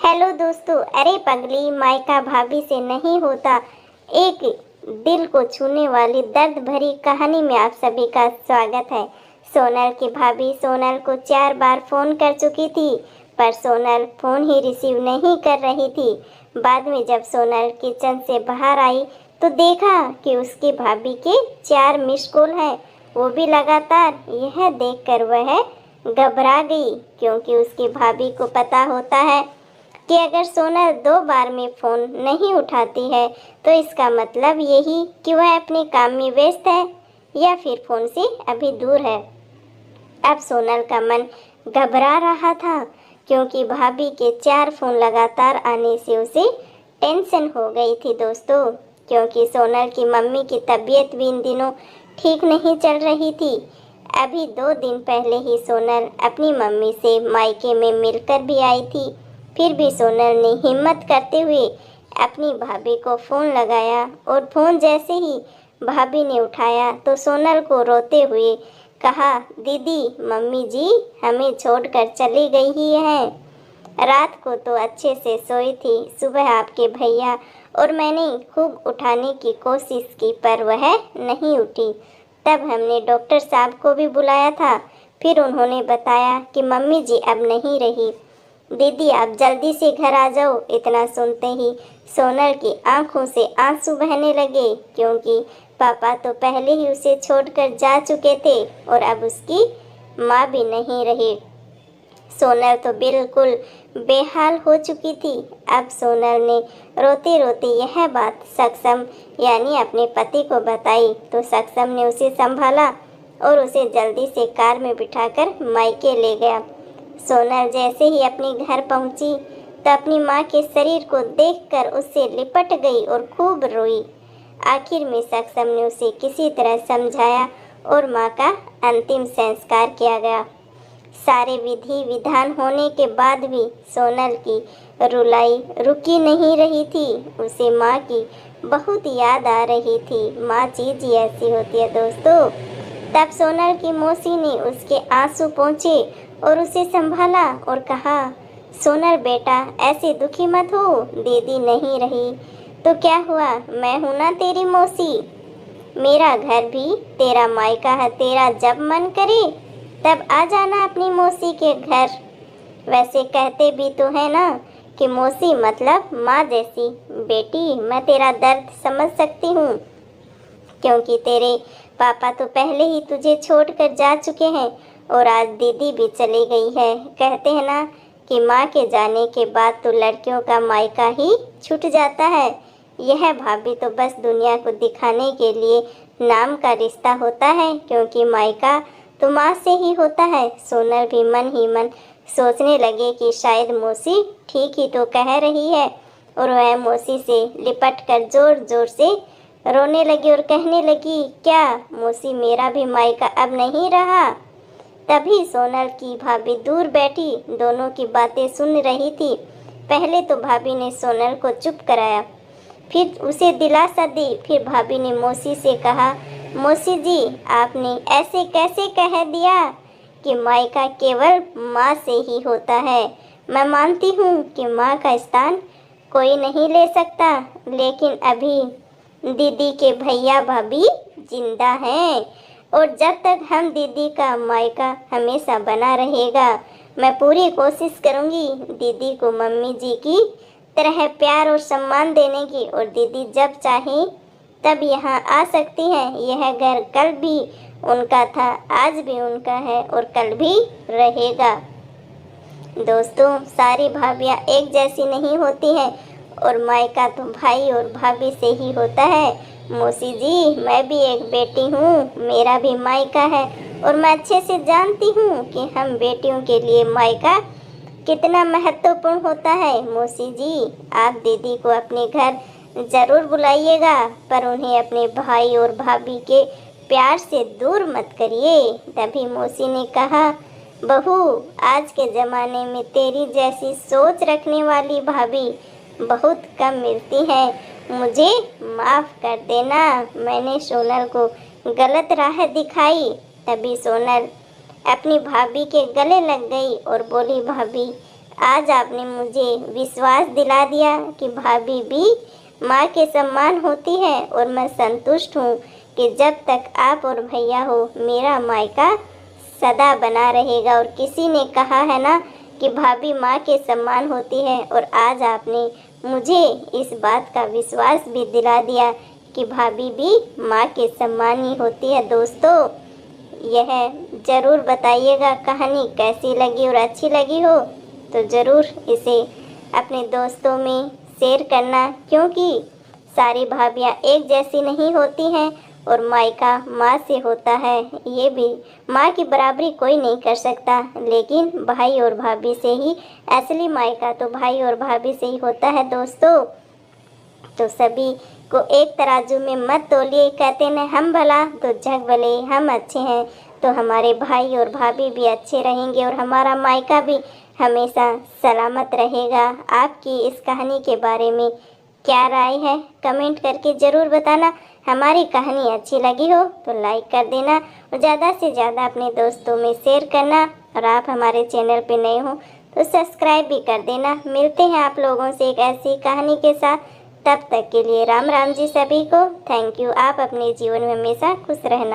Hello दोस्तों, अरे पगली मायका भाभी से नहीं होता। एक दिल को छूने वाली दर्द भरी कहानी में आप सभी का स्वागत है। सोनल की भाभी सोनल को 4 बार फोन कर चुकी थी, पर सोनल फोन ही रिसीव नहीं कर रही थी। बाद में जब सोनल किचन से बाहर आई तो देखा कि उसकी भाभी के 4 मिस कॉल हैं, वो भी लगातार। यह देखकर वह घबरा गई, क्योंकि उसकी भाभी को पता होता है कि अगर सोनल 2 बार में फ़ोन नहीं उठाती है तो इसका मतलब यही कि वह अपने काम में व्यस्त है या फिर फ़ोन से अभी दूर है। अब सोनल का मन घबरा रहा था, क्योंकि भाभी के 4 फ़ोन लगातार आने से उसे टेंशन हो गई थी दोस्तों। क्योंकि सोनल की मम्मी की तबीयत भी इन दिनों ठीक नहीं चल रही थी। अभी 2 दिन पहले ही सोनल अपनी मम्मी से मायके में मिलकर भी आई थी। फिर भी सोनल ने हिम्मत करते हुए अपनी भाभी को फ़ोन लगाया, और फ़ोन जैसे ही भाभी ने उठाया तो सोनल को रोते हुए कहा, दीदी मम्मी जी हमें छोड़कर चली गई ही है। रात को तो अच्छे से सोई थी, सुबह आपके भैया और मैंने खूब उठाने की कोशिश की, पर वह नहीं उठी। तब हमने डॉक्टर साहब को भी बुलाया था, फिर उन्होंने बताया कि मम्मी जी अब नहीं रही। दीदी आप जल्दी से घर आ जाओ। इतना सुनते ही सोनल की आंखों से आंसू बहने लगे, क्योंकि पापा तो पहले ही उसे छोड़कर जा चुके थे और अब उसकी माँ भी नहीं रही। सोनल तो बिल्कुल बेहाल हो चुकी थी। अब सोनल ने रोते रोते यह बात सक्षम यानी अपने पति को बताई, तो सक्षम ने उसे संभाला और उसे जल्दी से कार में बिठाकर मायके ले गया। सोनल जैसे ही अपने घर पहुंची तो अपनी माँ के शरीर को देखकर उससे लिपट गई और खूब रोई। आखिर में सक्षम ने उसे किसी तरह समझाया और माँ का अंतिम संस्कार किया गया। सारे विधि विधान होने के बाद भी सोनल की रुलाई रुकी नहीं रही थी। उसे माँ की बहुत याद आ रही थी। माँ चीज ही ऐसी होती है दोस्तों। तब सोनल की मौसी ने उसके आंसू पोंछे और उसे संभाला और कहा, सोनल बेटा ऐसे दुखी मत हो, दीदी नहीं रही तो क्या हुआ, मैं हूं ना तेरी मौसी। मेरा घर भी तेरा मायका है, तेरा जब मन करे तब आ जाना अपनी मौसी के घर। वैसे कहते भी तो है ना कि मौसी मतलब माँ जैसी। बेटी मैं तेरा दर्द समझ सकती हूँ, क्योंकि तेरे पापा तो पहले ही तुझे छोड़कर जा चुके हैं और आज दीदी भी चली गई है। कहते हैं ना कि माँ के जाने के बाद तो लड़कियों का मायका ही छूट जाता है। यह भाभी तो बस दुनिया को दिखाने के लिए नाम का रिश्ता होता है, क्योंकि मायका तो माँ से ही होता है। सोनल भी मन ही मन सोचने लगे कि शायद मौसी ठीक ही तो कह रही है, और वह मौसी से लिपट कर जोर जोर से रोने लगी और कहने लगी, क्या मौसी मेरा भी मायका अब नहीं रहा। तभी सोनल की भाभी दूर बैठी दोनों की बातें सुन रही थी। पहले तो भाभी ने सोनल को चुप कराया, फिर उसे दिलासा दी। फिर भाभी ने मौसी से कहा, मौसी जी आपने ऐसे कैसे कह दिया कि मायका केवल माँ से ही होता है। मैं मानती हूँ कि माँ का स्थान कोई नहीं ले सकता, लेकिन अभी दीदी के भैया भाभी जिंदा हैं, और जब तक हम दीदी का मायका हमेशा बना रहेगा, मैं पूरी कोशिश करूँगी दीदी को मम्मी जी की तरह प्यार और सम्मान देने की, और दीदी जब चाहे तब यहाँ आ सकती हैं। यह घर कल भी उनका था, आज भी उनका है और कल भी रहेगा। दोस्तों सारी भाभियाँ एक जैसी नहीं होती हैं, और मायका तो भाई और भाभी से ही होता है। मौसी जी मैं भी एक बेटी हूँ, मेरा भी मायका है, और मैं अच्छे से जानती हूँ कि हम बेटियों के लिए मायका कितना महत्वपूर्ण होता है। मौसी जी आप दीदी को अपने घर ज़रूर बुलाइएगा, पर उन्हें अपने भाई और भाभी के प्यार से दूर मत करिए। तभी मौसी ने कहा, बहू आज के ज़माने में तेरी जैसी सोच रखने वाली भाभी बहुत कम मिलती है। मुझे माफ़ कर देना, मैंने सोनल को गलत राह दिखाई। तभी सोनल अपनी भाभी के गले लग गई और बोली, भाभी आज आपने मुझे विश्वास दिला दिया कि भाभी भी माँ के समान होती है और मैं संतुष्ट हूँ कि जब तक आप और भैया हो मेरा मायका सदा बना रहेगा। और किसी ने कहा है ना कि भाभी माँ के समान होती है, और आज आपने मुझे इस बात का विश्वास भी दिला दिया कि भाभी भी माँ के समान ही होती है। दोस्तों, यह ज़रूर बताइएगा कहानी कैसी लगी, और अच्छी लगी हो तो ज़रूर इसे अपने दोस्तों में शेयर करना, क्योंकि सारी भाभियाँ एक जैसी नहीं होती हैं और मायका माँ से होता है। ये भी माँ की बराबरी कोई नहीं कर सकता, लेकिन भाई और भाभी से ही असली मायका तो भाई और भाभी से ही होता है। दोस्तों, तो सभी को एक तराजू में मत तोलिए। कहते हैं हम भला तो जग भले, हम अच्छे हैं तो हमारे भाई और भाभी भी अच्छे रहेंगे और हमारा मायका भी हमेशा सलामत रहेगा। आपकी इस कहानी के बारे में क्या राय है, कमेंट करके ज़रूर बताना। हमारी कहानी अच्छी लगी हो तो लाइक कर देना और ज़्यादा से ज़्यादा अपने दोस्तों में शेयर करना, और आप हमारे चैनल पे नए हो तो सब्सक्राइब भी कर देना। मिलते हैं आप लोगों से एक ऐसी कहानी के साथ, तब तक के लिए राम राम जी सभी को। Thank you. आप अपने जीवन में हमेशा खुश रहना।